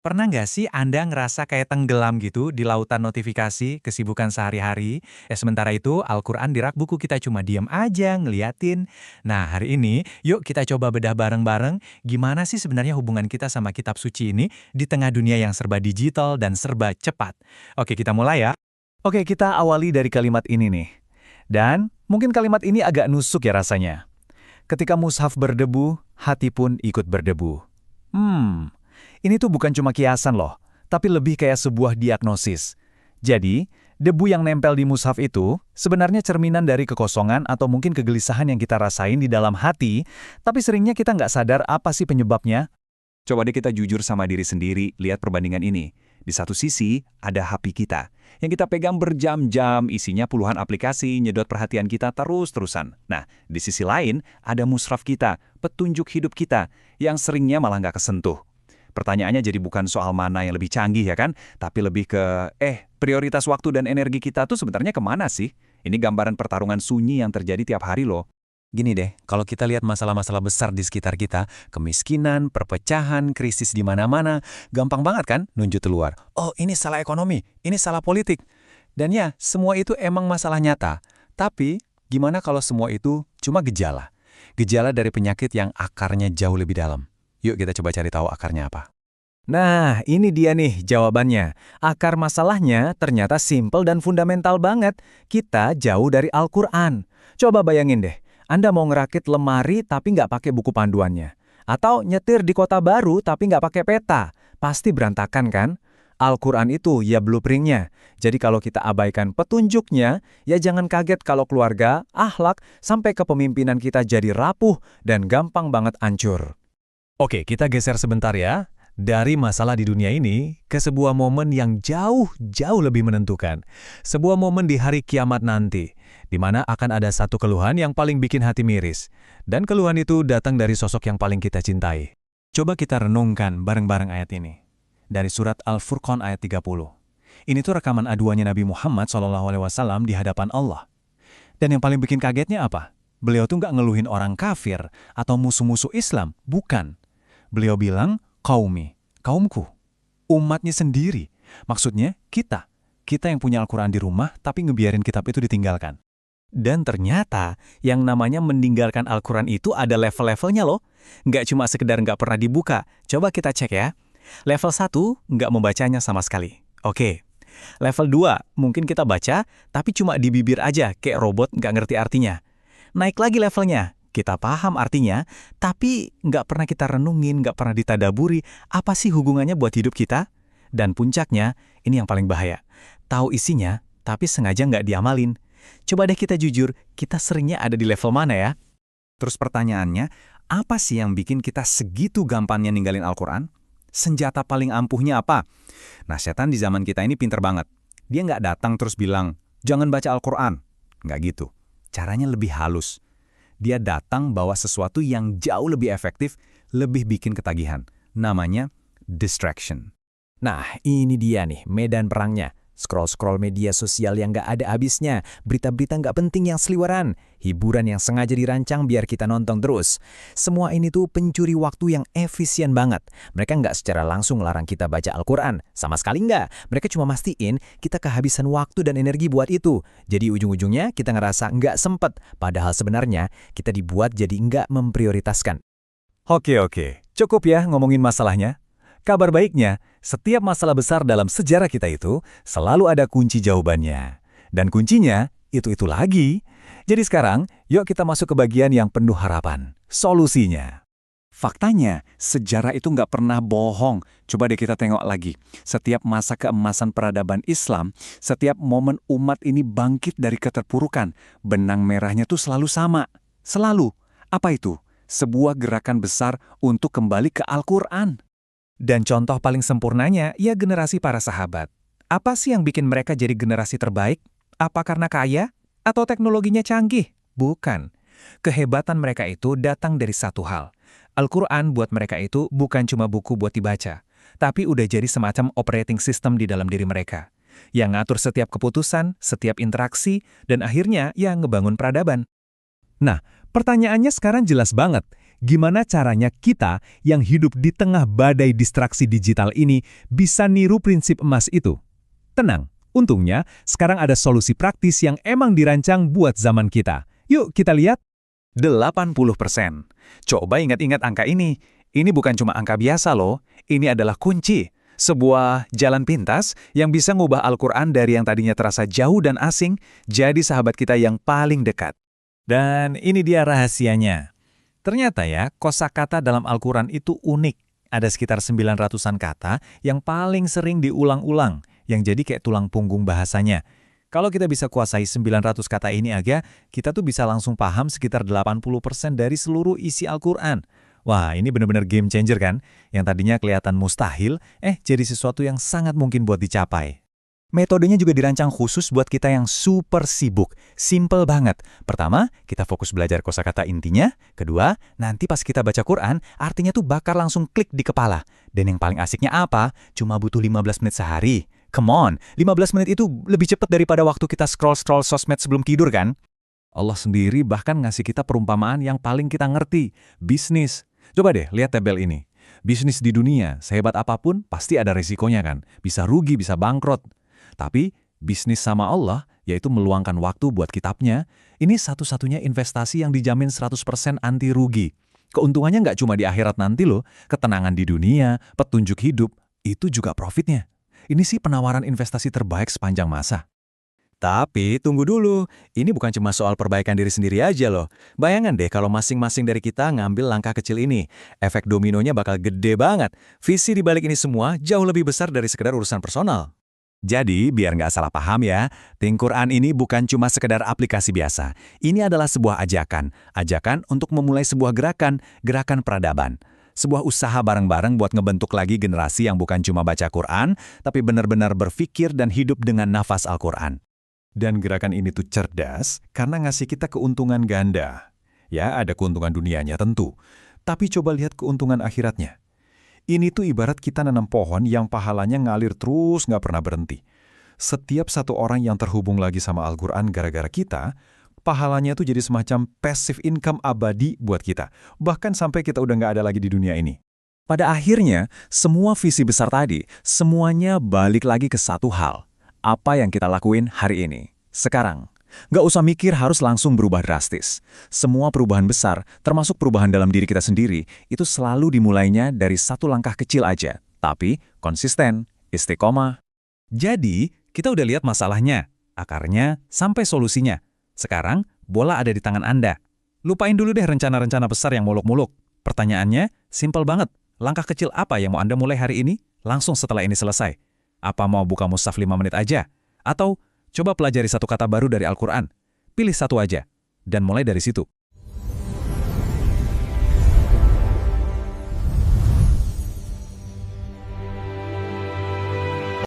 Pernah nggak sih Anda ngerasa kayak tenggelam gitu di lautan notifikasi, kesibukan sehari-hari, sementara itu Al-Quran di rak buku kita cuma diem aja ngeliatin. Nah, hari ini yuk kita coba bedah bareng-bareng gimana sih sebenarnya hubungan kita sama kitab suci ini di tengah dunia yang serba digital dan serba cepat. Oke, kita mulai ya. Oke, kita awali dari kalimat ini nih. Dan mungkin kalimat ini agak nusuk ya rasanya. Ketika mushaf berdebu, hati pun ikut berdebu. Ini tuh bukan cuma kiasan loh, tapi lebih kayak sebuah diagnosis. Jadi, debu yang nempel di mushaf itu sebenarnya cerminan dari kekosongan atau mungkin kegelisahan yang kita rasain di dalam hati, tapi seringnya kita nggak sadar apa sih penyebabnya. Coba deh kita jujur sama diri sendiri, lihat perbandingan ini. Di satu sisi, ada HP kita, yang kita pegang berjam-jam, isinya puluhan aplikasi, nyedot perhatian kita terus-terusan. Nah, di sisi lain, ada musraf kita, petunjuk hidup kita, yang seringnya malah nggak kesentuh. Pertanyaannya jadi bukan soal mana yang lebih canggih ya kan, tapi lebih ke, prioritas waktu dan energi kita tuh sebenarnya kemana sih? Ini gambaran pertarungan sunyi yang terjadi tiap hari loh. Gini deh, kalau kita lihat masalah-masalah besar di sekitar kita, kemiskinan, perpecahan, krisis di mana-mana, gampang banget kan nunjuk keluar. Oh, ini salah ekonomi, ini salah politik. Dan ya, semua itu emang masalah nyata. Tapi, gimana kalau semua itu cuma gejala? Gejala dari penyakit yang akarnya jauh lebih dalam. Yuk kita coba cari tahu akarnya apa. Nah, ini dia nih jawabannya. Akar masalahnya ternyata simpel dan fundamental banget. Kita jauh dari Al-Quran. Coba bayangin deh. Anda mau ngerakit lemari tapi nggak pakai buku panduannya. Atau nyetir di kota baru tapi nggak pakai peta. Pasti berantakan kan? Al-Quran itu ya blueprintnya. Jadi kalau kita abaikan petunjuknya, ya jangan kaget kalau keluarga, akhlak, sampai kepemimpinan kita jadi rapuh dan gampang banget hancur. Oke, kita geser sebentar ya. Dari masalah di dunia ini ke sebuah momen yang jauh lebih menentukan. Sebuah momen di hari kiamat nanti, di mana akan ada satu keluhan yang paling bikin hati miris. Dan keluhan itu datang dari sosok yang paling kita cintai. Coba kita renungkan bareng-bareng ayat ini. Dari surat Al-Furqan ayat 30. Ini tuh rekaman aduannya Nabi Muhammad SAW di hadapan Allah. Dan yang paling bikin kagetnya apa? Beliau tuh nggak ngeluhin orang kafir atau musuh-musuh Islam, bukan. Beliau bilang, Qaumi, kaumku, umatnya sendiri. Maksudnya, kita yang punya Al-Quran di rumah, tapi ngebiarin kitab itu ditinggalkan. Dan ternyata, yang namanya meninggalkan Al-Quran itu ada level-levelnya loh. Nggak cuma sekedar nggak pernah dibuka. Coba kita cek ya. Level 1, nggak membacanya sama sekali. Oke. Level 2, mungkin kita baca, tapi cuma di bibir aja, kayak robot nggak ngerti artinya. Naik lagi levelnya. Kita paham artinya, tapi nggak pernah kita renungin, nggak pernah ditadaburi, apa sih hubungannya buat hidup kita? Dan puncaknya, ini yang paling bahaya. Tahu isinya, tapi sengaja nggak diamalin. Coba deh kita jujur, kita seringnya ada di level mana ya? Terus pertanyaannya, apa sih yang bikin kita segitu gampangnya ninggalin Al-Quran? Senjata paling ampuhnya apa? Nah, setan di zaman kita ini pinter banget. Dia nggak datang terus bilang, jangan baca Al-Quran. Nggak gitu. Caranya lebih halus. Dia datang bawa sesuatu yang jauh lebih efektif, lebih bikin ketagihan. Namanya distraction. Nah, ini dia nih medan perangnya. Scroll-scroll media sosial yang nggak ada habisnya, berita-berita nggak penting yang seliweran, hiburan yang sengaja dirancang biar kita nonton terus. Semua ini tuh pencuri waktu yang efisien banget. Mereka nggak secara langsung larang kita baca Al-Quran, sama sekali nggak. Mereka cuma mastiin kita kehabisan waktu dan energi buat itu. Jadi ujung-ujungnya kita ngerasa nggak sempet, padahal sebenarnya kita dibuat jadi nggak memprioritaskan. Oke, cukup ya ngomongin masalahnya. Kabar baiknya, setiap masalah besar dalam sejarah kita itu selalu ada kunci jawabannya. Dan kuncinya itu lagi. Jadi sekarang, yuk kita masuk ke bagian yang penuh harapan. Solusinya. Faktanya, sejarah itu nggak pernah bohong. Coba deh kita tengok lagi. Setiap masa keemasan peradaban Islam, setiap momen umat ini bangkit dari keterpurukan, benang merahnya tuh selalu sama. Selalu. Apa itu? Sebuah gerakan besar untuk kembali ke Al-Quran. Dan contoh paling sempurnanya, ya generasi para sahabat. Apa sih yang bikin mereka jadi generasi terbaik? Apa karena kaya? Atau teknologinya canggih? Bukan. Kehebatan mereka itu datang dari satu hal. Al-Quran buat mereka itu bukan cuma buku buat dibaca, tapi udah jadi semacam operating system di dalam diri mereka. Yang ngatur setiap keputusan, setiap interaksi, dan akhirnya yang ngebangun peradaban. Nah, pertanyaannya sekarang jelas banget. gimana caranya kita yang hidup di tengah badai distraksi digital ini bisa niru prinsip emas itu? Tenang, untungnya sekarang ada solusi praktis yang emang dirancang buat zaman kita. Yuk kita lihat. 80%. Coba ingat-ingat angka ini. Ini bukan cuma angka biasa loh, ini adalah kunci. Sebuah jalan pintas yang bisa ngubah Al-Quran dari yang tadinya terasa jauh dan asing, jadi sahabat kita yang paling dekat. Dan ini dia rahasianya. Ternyata ya, kosakata dalam Al-Quran itu unik. Ada sekitar 900-an kata yang paling sering diulang-ulang, yang jadi kayak tulang punggung bahasanya. Kalau kita bisa kuasai 900 kata ini aja, kita tuh bisa langsung paham sekitar 80% dari seluruh isi Al-Quran. Wah, ini benar-benar game changer kan? Yang tadinya kelihatan mustahil, jadi sesuatu yang sangat mungkin buat dicapai. Metodenya juga dirancang khusus buat kita yang super sibuk. Simple banget. Pertama, kita fokus belajar kosakata intinya. Kedua, nanti pas kita baca Quran, artinya tuh bakal langsung klik di kepala. Dan yang paling asiknya apa? Cuma butuh 15 menit sehari. Come on, 15 menit itu lebih cepat daripada waktu kita scroll-scroll sosmed sebelum tidur kan? Allah sendiri bahkan ngasih kita perumpamaan yang paling kita ngerti, bisnis. Coba deh, lihat tabel ini. Bisnis di dunia, sehebat apapun, pasti ada risikonya kan? Bisa rugi, bisa bangkrut. Tapi, bisnis sama Allah, yaitu meluangkan waktu buat kitabnya, ini satu-satunya investasi yang dijamin 100% anti rugi. Keuntungannya nggak cuma di akhirat nanti loh, ketenangan di dunia, petunjuk hidup, itu juga profitnya. Ini sih penawaran investasi terbaik sepanjang masa. Tapi tunggu dulu, ini bukan cuma soal perbaikan diri sendiri aja loh. Bayangan deh kalau masing-masing dari kita ngambil langkah kecil ini. Efek dominonya bakal gede banget. Visi di balik ini semua jauh lebih besar dari sekedar urusan personal. Jadi, biar nggak salah paham ya, Think Quran ini bukan cuma sekedar aplikasi biasa. Ini adalah sebuah ajakan. Ajakan untuk memulai sebuah gerakan peradaban. Sebuah usaha bareng-bareng buat ngebentuk lagi generasi yang bukan cuma baca Quran, tapi benar-benar berpikir dan hidup dengan nafas Al-Quran. Dan gerakan ini tuh cerdas karena ngasih kita keuntungan ganda. Ya, ada keuntungan dunianya tentu. Tapi coba lihat keuntungan akhiratnya. Ini tuh ibarat kita nanam pohon yang pahalanya ngalir terus nggak pernah berhenti. Setiap satu orang yang terhubung lagi sama Al-Quran gara-gara kita, pahalanya tuh jadi semacam passive income abadi buat kita. Bahkan sampai kita udah nggak ada lagi di dunia ini. Pada akhirnya, semua visi besar tadi, semuanya balik lagi ke satu hal. Apa yang kita lakuin hari ini, sekarang. Nggak usah mikir harus langsung berubah drastis. Semua perubahan besar, termasuk perubahan dalam diri kita sendiri, itu selalu dimulainya dari satu langkah kecil aja. Tapi konsisten, istiqomah. Jadi, kita udah lihat masalahnya, akarnya, sampai solusinya. Sekarang, bola ada di tangan Anda. Lupain dulu deh rencana-rencana besar yang muluk-muluk. Pertanyaannya, simpel banget. Langkah kecil apa yang mau Anda mulai hari ini, langsung setelah ini selesai? Apa mau buka mushaf 5 menit aja? Atau coba pelajari satu kata baru dari Al-Quran? Pilih satu aja, dan mulai dari situ.